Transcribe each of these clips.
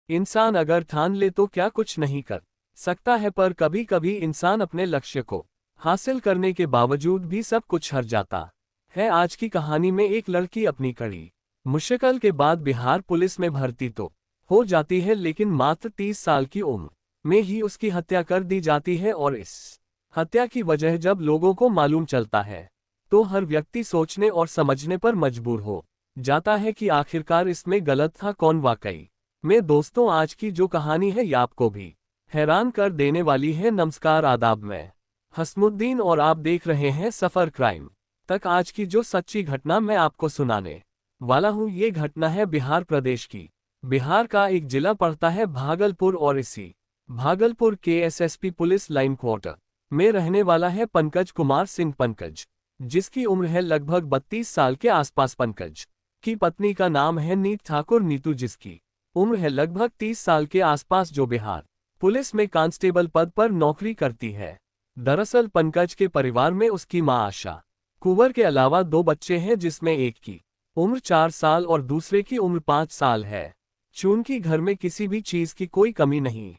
इंसान अगर ठान ले तो क्या कुछ नहीं कर सकता है, पर कभी कभी इंसान अपने लक्ष्य को हासिल करने के बावजूद भी सब कुछ हार जाता है। आज की कहानी में एक लड़की अपनी कड़ी मुश्किल के बाद बिहार पुलिस में भर्ती तो हो जाती है, लेकिन मात्र 30 साल की उम्र में ही उसकी हत्या कर दी जाती है। और इस हत्या की वजह जब लोगों को मालूम चलता है तो हर व्यक्ति सोचने और समझने पर मजबूर हो जाता है कि आखिरकार इसमें गलत था कौन। वाकई में दोस्तों, आज की जो कहानी है ये आपको भी हैरान कर देने वाली है। नमस्कार, आदाब, मैं हसमुद्दीन और आप देख रहे हैं सफर क्राइम तक। आज की जो सच्ची घटना मैं आपको सुनाने वाला हूँ, ये घटना है बिहार प्रदेश की। बिहार का एक जिला पड़ता है भागलपुर, और इसी भागलपुर के एसएसपी पुलिस लाइन क्वार्टर में रहने वाला है पंकज कुमार सिंह। पंकज जिसकी उम्र है लगभग 32 साल के आसपास। पंकज की पत्नी का नाम है नीत ठाकुर। नीतू जिसकी उम्र है लगभग 30 साल के आसपास, जो बिहार पुलिस में कांस्टेबल पद पर नौकरी करती है। दरअसल पंकज के परिवार में उसकी मां आशा कुंवर के अलावा 2 बच्चे हैं, जिसमें एक की उम्र 4 साल और दूसरे की उम्र 5 साल है। चूंकि घर में किसी भी चीज की कोई कमी नहीं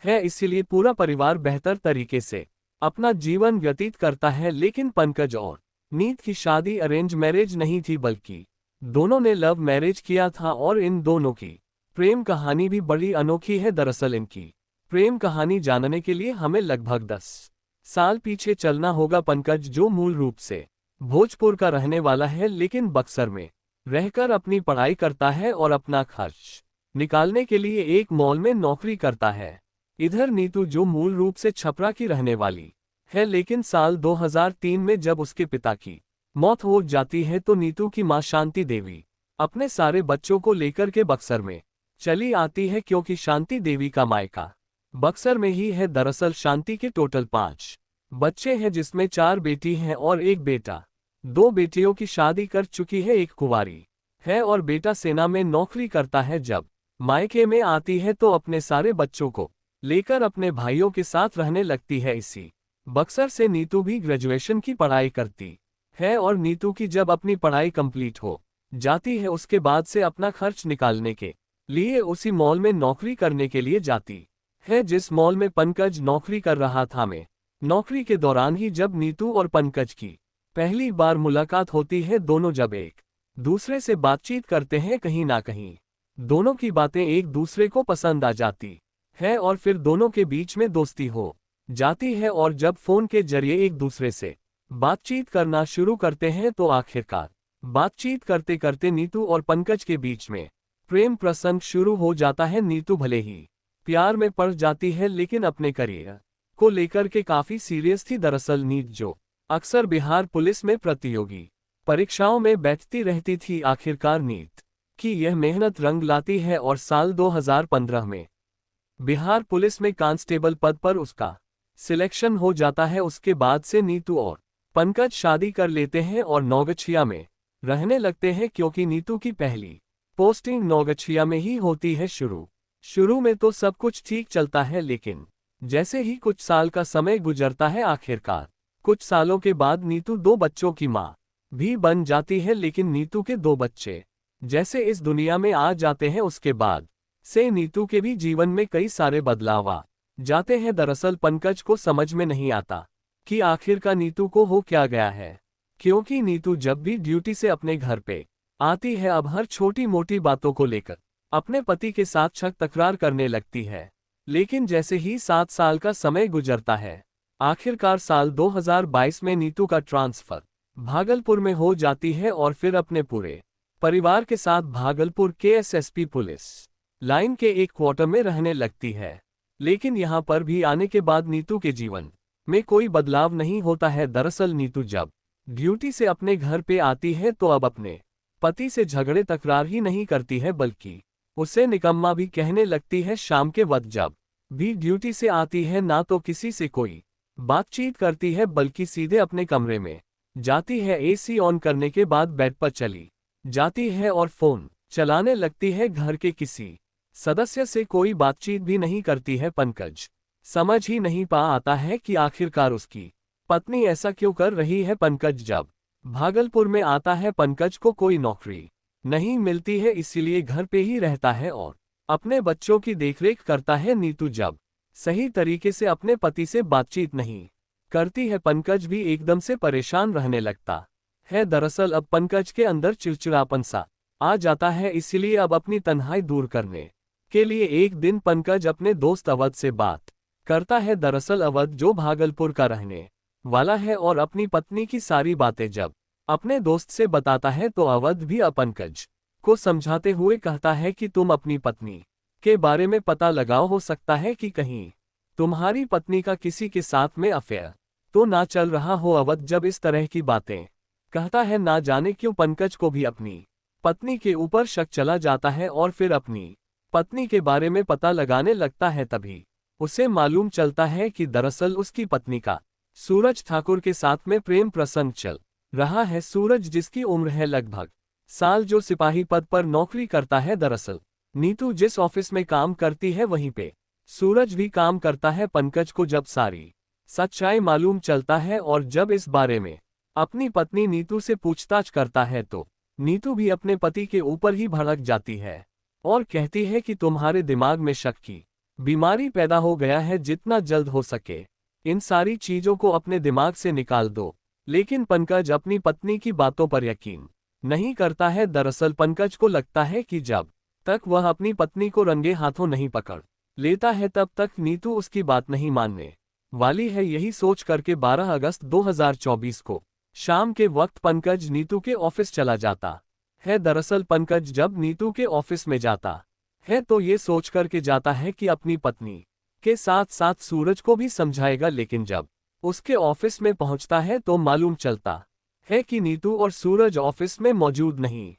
है, इसीलिए पूरा परिवार बेहतर तरीके से अपना जीवन व्यतीत करता है। लेकिन पंकज और नीत की शादी अरेंज मैरिज नहीं थी, बल्कि दोनों ने लव मैरिज किया था। और इन दोनों की प्रेम कहानी भी बड़ी अनोखी है। दरअसल इनकी प्रेम कहानी जानने के लिए हमें लगभग 10 साल पीछे चलना होगा। पंकज, जो मूल रूप से भोजपुर का रहने वाला है, लेकिन बक्सर में रहकर अपनी पढ़ाई करता है और अपना खर्च निकालने के लिए एक मॉल में नौकरी करता है। इधर नीतू, जो मूल रूप से छपरा की रहने वाली है, लेकिन साल 2003 में जब उसके पिता की मौत हो जाती है तो नीतू की मां शांति देवी अपने सारे बच्चों को लेकर के बक्सर में चली आती है, क्योंकि शांति देवी का मायका बक्सर में ही है। दरअसल शांति के टोटल 5 बच्चे हैं, जिसमें 4 बेटी हैं और एक बेटा। 2 बेटियों की शादी कर चुकी है, एक कुंवारी है और बेटा सेना में नौकरी करता है। जब मायके में आती है तो अपने सारे बच्चों को लेकर अपने भाइयों के साथ रहने लगती है। इसी बक्सर से नीतू भी ग्रेजुएशन की पढ़ाई करती है, और नीतू की जब अपनी पढ़ाई कंप्लीट हो जाती है, उसके बाद से अपना खर्च निकालने के लिए उसी मॉल में नौकरी करने के लिए जाती है, जिस मॉल में पंकज नौकरी कर रहा था। में नौकरी के दौरान ही जब नीतू और पंकज की पहली बार मुलाकात होती है, दोनों जब एक दूसरे से बातचीत करते हैं, कहीं ना कहीं दोनों की बातें एक दूसरे को पसंद आ जाती है और फिर दोनों के बीच में दोस्ती हो जाती है। और जब फोन के जरिए एक दूसरे से बातचीत करना शुरू करते हैं तो आखिरकार बातचीत करते करते नीतू और पंकज के बीच में प्रेम प्रसंग शुरू हो जाता है। नीतू भले ही प्यार में पड़ जाती है, लेकिन अपने करियर को लेकर के काफी सीरियस थी। दरअसल नीत, जो अक्सर बिहार पुलिस में प्रतियोगी परीक्षाओं में बैठती रहती थी, आखिरकार नीत की यह मेहनत रंग लाती है और साल 2015 में बिहार पुलिस में कांस्टेबल पद पर उसका सिलेक्शन हो जाता है। उसके बाद से नीतू और पंकज शादी कर लेते हैं और नौगछिया में रहने लगते हैं, क्योंकि नीतू की पहली पोस्टिंग नौगछिया में ही होती है। शुरू में तो सब कुछ ठीक चलता है, लेकिन जैसे ही कुछ साल का समय गुजरता है, आखिरकार कुछ सालों के बाद नीतू 2 बच्चों की मां भी बन जाती है। लेकिन नीतू के 2 बच्चे जैसे इस दुनिया में आ जाते हैं, उसके बाद से नीतू के भी जीवन में कई सारे बदलाव आ जाते हैं। दरअसल पंकज को समझ में नहीं आता कि आखिरकार नीतू को हो क्या गया है, क्योंकि नीतू जब भी ड्यूटी से अपने घर पे आती है, अब हर छोटी मोटी बातों को लेकर अपने पति के साथ शक तकरार करने लगती है। लेकिन जैसे ही 7 साल का समय गुजरता है, आखिरकार साल 2022 में नीतू का ट्रांसफर भागलपुर में हो जाती है और फिर अपने पूरे परिवार के साथ भागलपुर के एसएसपी पुलिस लाइन के एक क्वार्टर में रहने लगती है। लेकिन यहाँ पर भी आने के बाद नीतू के जीवन में कोई बदलाव नहीं होता है। दरअसल नीतू जब ड्यूटी से अपने घर पे आती है तो अब अपने पति से झगड़े तकरार ही नहीं करती है, बल्कि उसे निकम्मा भी कहने लगती है। शाम के वक्त जब भी ड्यूटी से आती है, ना तो किसी से कोई बातचीत करती है, बल्कि सीधे अपने कमरे में जाती है, एसी ऑन करने के बाद बेड पर चली जाती है और फोन चलाने लगती है। घर के किसी सदस्य से कोई बातचीत भी नहीं करती है। पंकज समझ ही नहीं पा आता है कि आखिरकार उसकी पत्नी ऐसा क्यों कर रही है। पंकज जब भागलपुर में आता है, पंकज को कोई नौकरी नहीं मिलती है, इसीलिए घर पे ही रहता है और अपने बच्चों की देखरेख करता है नीतू जब सही तरीके से अपने पति से बातचीत नहीं करती है, पंकज भी एकदम से परेशान रहने लगता है। दरअसल अब पंकज के अंदर चिड़चिड़ापन सा आ जाता है, इसीलिए अब अपनी तन्हाई दूर करने के लिए एक दिन पंकज अपने दोस्त अवध से बात करता है। दरअसल अवध जो भागलपुर का रहने वाला है और अपनी पत्नी की सारी बातें जब अपने दोस्त से बताता है तो अवध भी पंकज को समझाते हुए कहता है कि तुम अपनी पत्नी के बारे में पता लगाओ, हो सकता है कि कहीं तुम्हारी पत्नी का किसी के साथ में अफेयर तो ना चल रहा हो। अवध जब इस तरह की बातें कहता है, ना जाने क्यों पंकज को भी अपनी पत्नी के ऊपर शक चला जाता है और फिर अपनी पत्नी के बारे में पता लगाने लगता है। तभी उसे मालूम चलता है कि दरअसल उसकी पत्नी का सूरज ठाकुर के साथ में प्रेम प्रसंग चल रहा है। सूरज जिसकी उम्र है लगभग साल, जो सिपाही पद पर नौकरी करता है। दरअसल नीतू जिस ऑफिस में काम करती है वहीं पे सूरज भी काम करता है। पंकज को जब सारी सच्चाई मालूम चलता है और जब इस बारे में अपनी पत्नी नीतू से पूछताछ करता है तो नीतू भी अपने पति के ऊपर ही भड़क जाती है और कहती है कि तुम्हारे दिमाग में शक की बीमारी पैदा हो गया है, जितना जल्द हो सके इन सारी चीजों को अपने दिमाग से निकाल दो। लेकिन पंकज अपनी पत्नी की बातों पर यकीन नहीं करता है। दरअसल पंकज को लगता है कि जब तक वह अपनी पत्नी को रंगे हाथों नहीं पकड़ लेता है तब तक नीतू उसकी बात नहीं मानने वाली है। यही सोच करके 12 अगस्त 2024 को शाम के वक्त पंकज नीतू के ऑफिस चला जाता है। दरअसल पंकज जब नीतू के ऑफिस में जाता है तो ये सोच करके जाता है कि अपनी पत्नी के साथ साथ सूरज को भी समझाएगा, लेकिन जब उसके ऑफिस में पहुंचता है तो मालूम चलता है कि नीतू और सूरज ऑफिस में मौजूद नहीं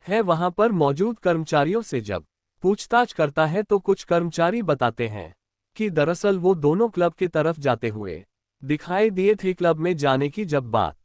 है। वहां पर मौजूद कर्मचारियों से जब पूछताछ करता है तो कुछ कर्मचारी बताते हैं कि दरअसल वो दोनों क्लब की तरफ जाते हुए दिखाई दिए थे। क्लब में जाने की जब बात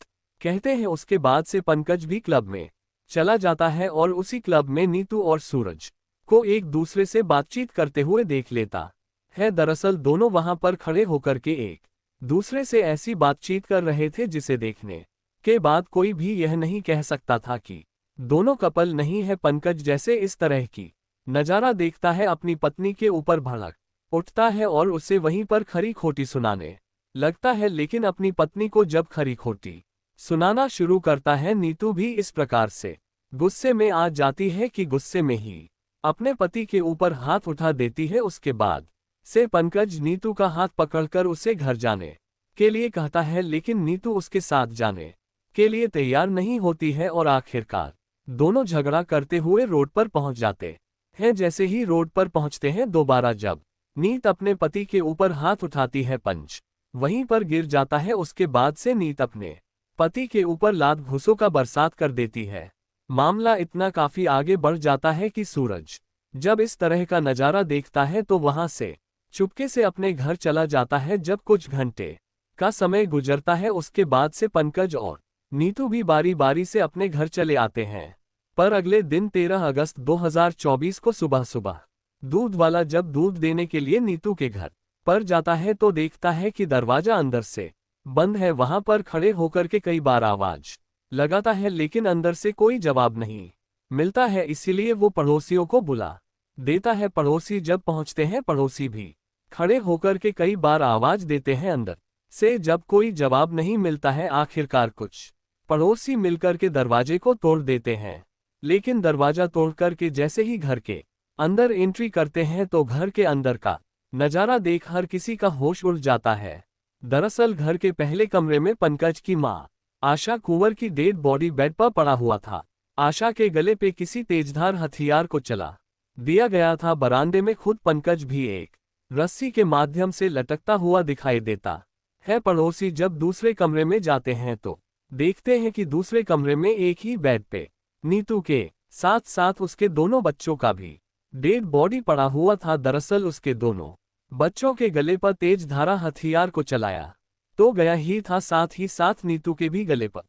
कहते हैं उसके बाद से पंकज भी क्लब में चला जाता है और उसी क्लब में नीतू और सूरज को एक दूसरे से बातचीत करते हुए देख लेता है। दरअसल दोनों वहां पर खड़े होकर के एक दूसरे से ऐसी बातचीत कर रहे थे जिसे देखने के बाद कोई भी यह नहीं कह सकता था कि दोनों कपल नहीं है। पंकज जैसे इस तरह की नजारा देखता है अपनी पत्नी के ऊपर भड़क उठता है और उसे वहीं पर खरी खोटी सुनाने लगता है। लेकिन अपनी पत्नी को जब खरी खोटी सुनाना शुरू करता है नीतू भी इस प्रकार से गुस्से में आ जाती है कि गुस्से में ही अपने पति के ऊपर हाथ उठा देती है। उसके बाद से पंकज नीतू का हाथ पकड़कर उसे घर जाने के लिए कहता है, लेकिन नीतू उसके साथ जाने के लिए तैयार नहीं होती है और आखिरकार दोनों झगड़ा करते हुए रोड पर पहुंच जाते हैं। जैसे ही रोड पर पहुंचते हैं दोबारा जब नीत अपने पति के ऊपर हाथ उठाती है, पंच वहीं पर गिर जाता है। उसके बाद से नीत अपने पति के ऊपर लात घूंसों का बरसात कर देती है। मामला इतना काफी आगे बढ़ जाता है कि सूरज जब इस तरह का नजारा देखता है तो वहां से चुपके से अपने घर चला जाता है। जब कुछ घंटे का समय गुजरता है उसके बाद से पंकज और नीतू भी बारी बारी से अपने घर चले आते हैं। पर अगले दिन 13 अगस्त 2024 को सुबह सुबह दूध वाला जब दूध देने के लिए नीतू के घर पर जाता है तो देखता है कि दरवाजा अंदर से बंद है। वहां पर खड़े होकर के कई बार आवाज लगाता है, लेकिन अंदर से कोई जवाब नहीं मिलता है। इसीलिए वो पड़ोसियों को बुला देता है। पड़ोसी जब पहुंचते हैं पड़ोसी भी खड़े होकर के कई बार आवाज देते हैं। अंदर से जब कोई जवाब नहीं मिलता है, आखिरकार कुछ पड़ोसी मिलकर के दरवाजे को तोड़ देते हैं। लेकिन दरवाजा तोड़कर के जैसे ही घर के अंदर एंट्री करते हैं तो घर के अंदर का नजारा देख हर किसी का होश उड़ जाता है। दरअसल घर के पहले कमरे में पंकज की मां आशा कुंवर की डेड बॉडी बेड पर पड़ा हुआ था। आशा के गले पे किसी तेजधार हथियार को चला दिया गया था। बरामदे में खुद पंकज भी एक रस्सी के माध्यम से लटकता हुआ दिखाई देता है। पड़ोसी जब दूसरे कमरे में जाते हैं तो देखते हैं कि दूसरे कमरे में एक ही बेड पे नीतू के साथ साथ उसके दोनों बच्चों का भी डेड बॉडी पड़ा हुआ था। दरअसल उसके दोनों बच्चों के गले पर तेज धारा हथियार को चलाया तो गया ही था, साथ ही साथ नीतू के भी गले पर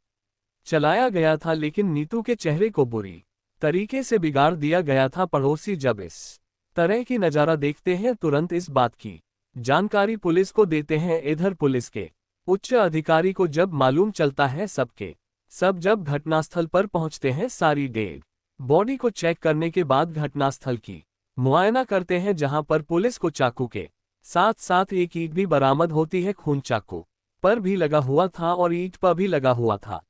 चलाया गया था, लेकिन नीतू के चेहरे को बुरी तरीके से बिगाड़ दिया गया था। पड़ोसी जब इस तरह की नजारा देखते हैं तुरंत इस बात की जानकारी पुलिस को देते हैं। इधर पुलिस के उच्च अधिकारी को जब मालूम चलता है, सब जब घटनास्थल पर पहुंचते हैं, सारी डेड बॉडी को चेक करने के बाद घटनास्थल की मुआयना करते हैं जहां पर पुलिस को चाकू के साथ साथ एक ईंट भी बरामद होती है। खून चाकू पर भी लगा हुआ था और ईंट पर भी लगा हुआ था।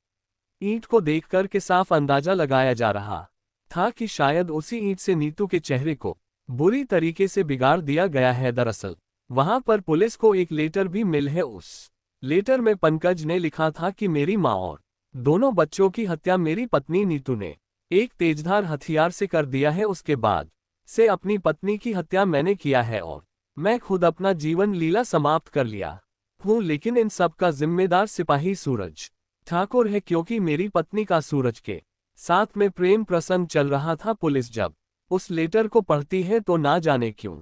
ईंट को देखकर के साफ अंदाजा लगाया जा रहा था कि शायद उसी ईंट से नीतू के चेहरे को बुरी तरीके से बिगाड़ दिया गया है। दरअसल वहां पर पुलिस को एक लेटर भी मिल है। उस लेटर में पंकज ने लिखा था कि मेरी मां और दोनों बच्चों की हत्या मेरी पत्नी नीतू ने एक तेजधार हथियार से कर दिया है। उसके बाद से अपनी पत्नी की हत्या मैंने किया है और मैं खुद अपना जीवन लीला समाप्त कर लिया हूँ। लेकिन इन सब का जिम्मेदार सिपाही सूरज ठाकुर है, क्योंकि मेरी पत्नी का सूरज के साथ में प्रेम प्रसंग चल रहा था। पुलिस जब उस लेटर को पढ़ती है तो ना जाने क्यों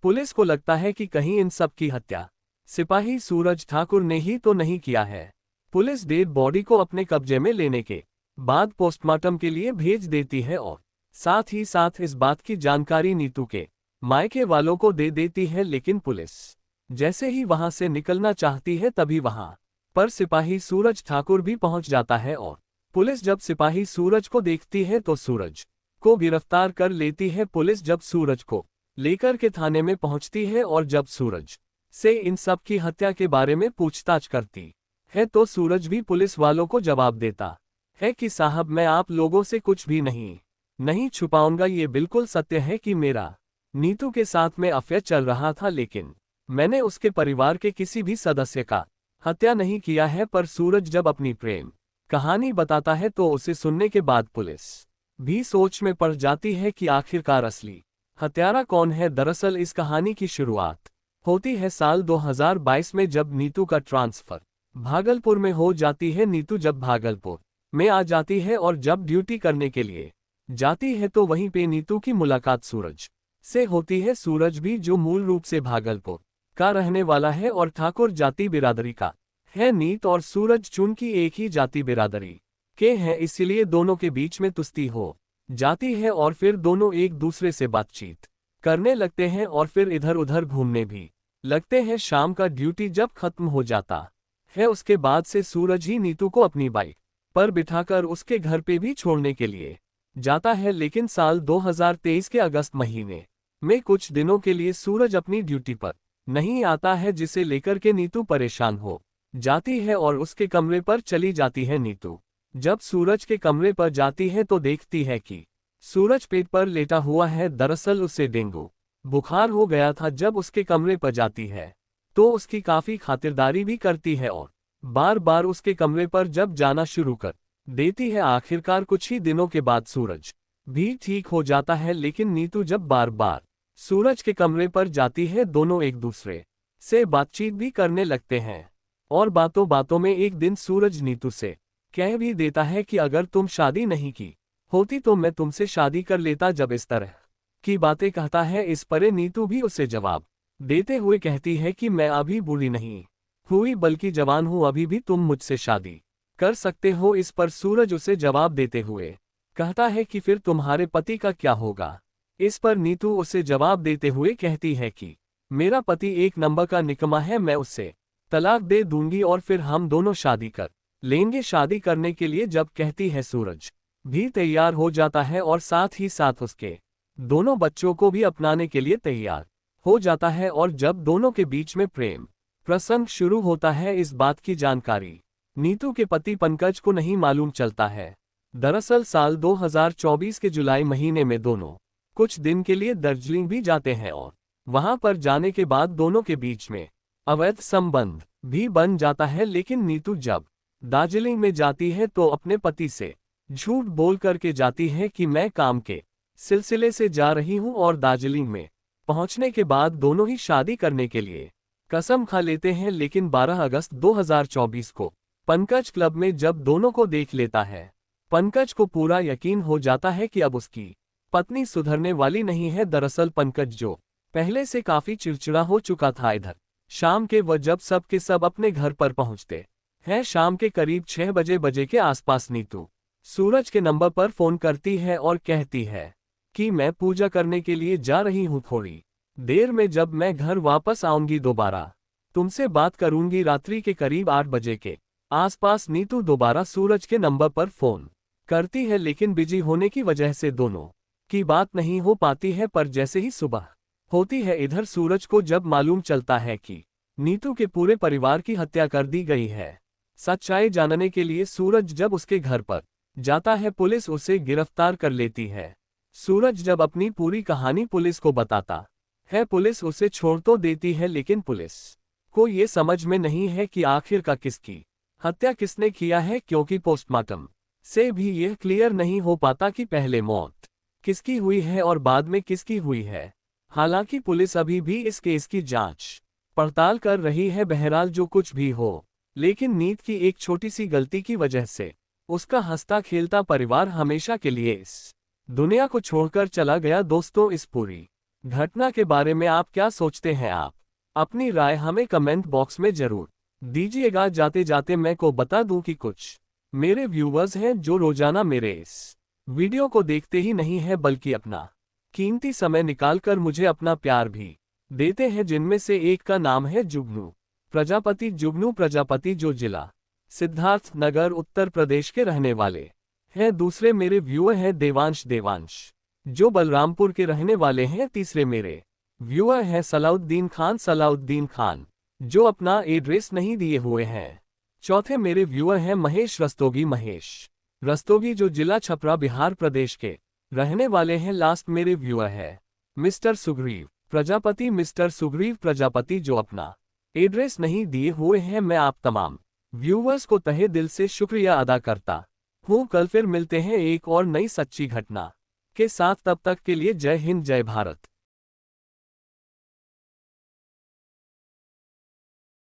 पुलिस को लगता है कि कहीं इन सब की हत्या सिपाही सूरज ठाकुर ने ही तो नहीं किया है। पुलिस डेड बॉडी को अपने कब्जे में लेने के बाद पोस्टमार्टम के लिए भेज देती है और साथ ही साथ इस बात की जानकारी नीतू के मायके वालों को दे देती है। लेकिन पुलिस जैसे ही वहां से निकलना चाहती है तभी वहां पर सिपाही सूरज ठाकुर भी पहुंच जाता है और पुलिस जब सिपाही सूरज को देखती है तो सूरज को गिरफ्तार कर लेती है। पुलिस जब सूरज को लेकर के थाने में पहुंचती है और जब सूरज से इन सब की हत्या के बारे में पूछताछ करती है तो सूरज भी पुलिस वालों को जवाब देता है कि साहब, मैं आप लोगों से कुछ भी नहीं छुपाऊंगा। ये बिल्कुल सत्य है कि मेरा नीतू के साथ में अफेयर चल रहा था, लेकिन मैंने उसके परिवार के किसी भी सदस्य का हत्या नहीं किया है। पर सूरज जब अपनी प्रेम कहानी बताता है तो उसे सुनने के बाद पुलिस भी सोच में पड़ जाती है कि आखिरकार असली हत्यारा कौन है। दरअसल इस कहानी की शुरुआत होती है साल 2022 में, जब नीतू का ट्रांसफर भागलपुर में हो जाती है। नीतू जब भागलपुर में आ जाती है और जब ड्यूटी करने के लिए जाती है तो वहीं पे नीतू की मुलाकात सूरज से होती है। सूरज भी जो मूल रूप से भागलपुर का रहने वाला है और ठाकुर जाति बिरादरी का है। नीत और सूरज चूंकि एक ही जाति बिरादरी के हैं, इसीलिए दोनों के बीच में तुस्ती हो जाती है और फिर दोनों एक दूसरे से बातचीत करने लगते हैं और फिर इधर उधर घूमने भी लगते हैं। शाम का ड्यूटी जब खत्म हो जाता है उसके बाद से सूरज ही नीतू को अपनी बाइक पर बिठाकर उसके घर पे भी छोड़ने के लिए जाता है। लेकिन साल 2023 के अगस्त महीने में कुछ दिनों के लिए सूरज अपनी ड्यूटी पर नहीं आता है, जिसे लेकर के नीतू परेशान हो जाती है और उसके कमरे पर चली जाती है। नीतू जब सूरज के कमरे पर जाती है तो देखती है कि सूरज पेट पर लेटा हुआ है। दरअसल उसे डेंगू बुखार हो गया था। जब उसके कमरे पर जाती है तो उसकी काफी खातिरदारी भी करती है और बार बार उसके कमरे पर जब जाना शुरू कर देती है। आखिरकार कुछ ही दिनों के बाद सूरज भी ठीक हो जाता है। लेकिन नीतू जब बार बार सूरज के कमरे पर जाती है, दोनों एक दूसरे से बातचीत भी करने लगते हैं और बातों बातों में एक दिन सूरज नीतू से कह भी देता है कि अगर तुम शादी नहीं की होती तो मैं तुमसे शादी कर लेता। जब इस तरह की बातें कहता है, इस पर नीतू भी उसे जवाब देते हुए कहती है कि मैं अभी बूढ़ी नहीं हुई बल्कि जवान हूं, अभी भी तुम मुझसे शादी कर सकते हो। इस पर सूरज उसे जवाब देते हुए कहता है कि फिर तुम्हारे पति का क्या होगा। इस पर नीतू उसे जवाब देते हुए कहती है कि मेरा पति एक नंबर का निकम्मा है, मैं उससे तलाक दे दूंगी और फिर हम दोनों शादी कर लेंगे। शादी करने के लिए जब कहती है सूरज भी तैयार हो जाता है और साथ ही साथ उसके दोनों बच्चों को भी अपनाने के लिए तैयार हो जाता है। और जब दोनों के बीच में प्रेम प्रसंग शुरू होता है, इस बात की जानकारी नीतू के पति पंकज को नहीं मालूम चलता है। दरअसल साल 2024 के जुलाई महीने में दोनों कुछ दिन के लिए दार्जिलिंग भी जाते हैं और वहां पर जाने के बाद दोनों के बीच में अवैध संबंध भी बन जाता है। लेकिन नीतू जब दार्जिलिंग में जाती है तो अपने पति से झूठ बोल करके जाती है कि मैं काम के सिलसिले से जा रही हूं और दार्जिलिंग में पहुंचने के बाद दोनों ही शादी करने के लिए कसम खा लेते हैं। लेकिन 12 अगस्त 2024 को पंकज क्लब में जब दोनों को देख लेता है, पंकज को पूरा यकीन हो जाता है कि अब उसकी पत्नी सुधरने वाली नहीं है। दरअसल पंकज जो पहले से काफी चिड़चिड़ा हो चुका था, इधर शाम के वह जब सब के सब अपने घर पर पहुंचते हैं, शाम के करीब 6 बजे के आसपास नीतू सूरज के नंबर पर फोन करती है और कहती है कि मैं पूजा करने के लिए जा रही हूं, थोड़ी देर में जब मैं घर वापस आऊंगी दोबारा तुमसे बात करूंगी। रात्रि के करीब 8 बजे के आसपास नीतू दोबारा सूरज के नंबर पर फोन करती है, लेकिन बिजी होने की वजह से दोनों की बात नहीं हो पाती है, पर जैसे ही सुबह होती है इधर सूरज को जब मालूम चलता है कि नीतू के पूरे परिवार की हत्या कर दी गई है, सच्चाई जानने के लिए सूरज जब उसके घर पर जाता है, पुलिस उसे गिरफ्तार कर लेती है। सूरज जब अपनी पूरी कहानी पुलिस को बताता है, पुलिस उसे छोड़ तो देती है, लेकिन पुलिस को ये समझ में नहीं है कि आखिरकार किसकी हत्या किसने किया है, क्योंकि पोस्टमार्टम से भी यह क्लियर नहीं हो पाता कि पहले मौत किसकी हुई है और बाद में किसकी हुई है। हालांकि पुलिस अभी भी इस केस की जांच पड़ताल कर रही है। बहरहाल जो कुछ भी हो, लेकिन नीत की एक छोटी सी गलती की वजह से उसका हंसता खेलता परिवार हमेशा के लिए इस दुनिया को छोड़कर चला गया। दोस्तों, इस पूरी घटना के बारे में आप क्या सोचते हैं? आप अपनी राय हमें कमेंट बॉक्स में जरूर दीजिएगा। जाते जाते मैं को बता दूं कि कुछ मेरे व्यूवर्स हैं जो रोजाना मेरे इस वीडियो को देखते ही नहीं है, बल्कि अपना कीमती समय निकालकर मुझे अपना प्यार भी देते हैं, जिनमें से एक का नाम है जुगनू प्रजापति। जुगनू प्रजापति जो जिला सिद्धार्थ नगर उत्तर प्रदेश के रहने वाले हैं। दूसरे मेरे व्यूअर हैं देवांश जो बलरामपुर के रहने वाले हैं। तीसरे मेरे व्यूअर हैं सलाउद्दीन खान जो अपना एड्रेस नहीं दिए हुए हैं। चौथे मेरे व्यूअर हैं महेश रस्तोगी जो जिला छपरा बिहार प्रदेश के रहने वाले हैं। लास्ट मेरे व्यूअर है मिस्टर सुग्रीव प्रजापति जो अपना एड्रेस नहीं दिए हुए हैं। मैं आप तमाम व्यूअर्स को तहे दिल से शुक्रिया अदा करता हूँ। कल फिर मिलते हैं एक और नई सच्ची घटना के साथ। तब तक के लिए जय हिंद, जय भारत।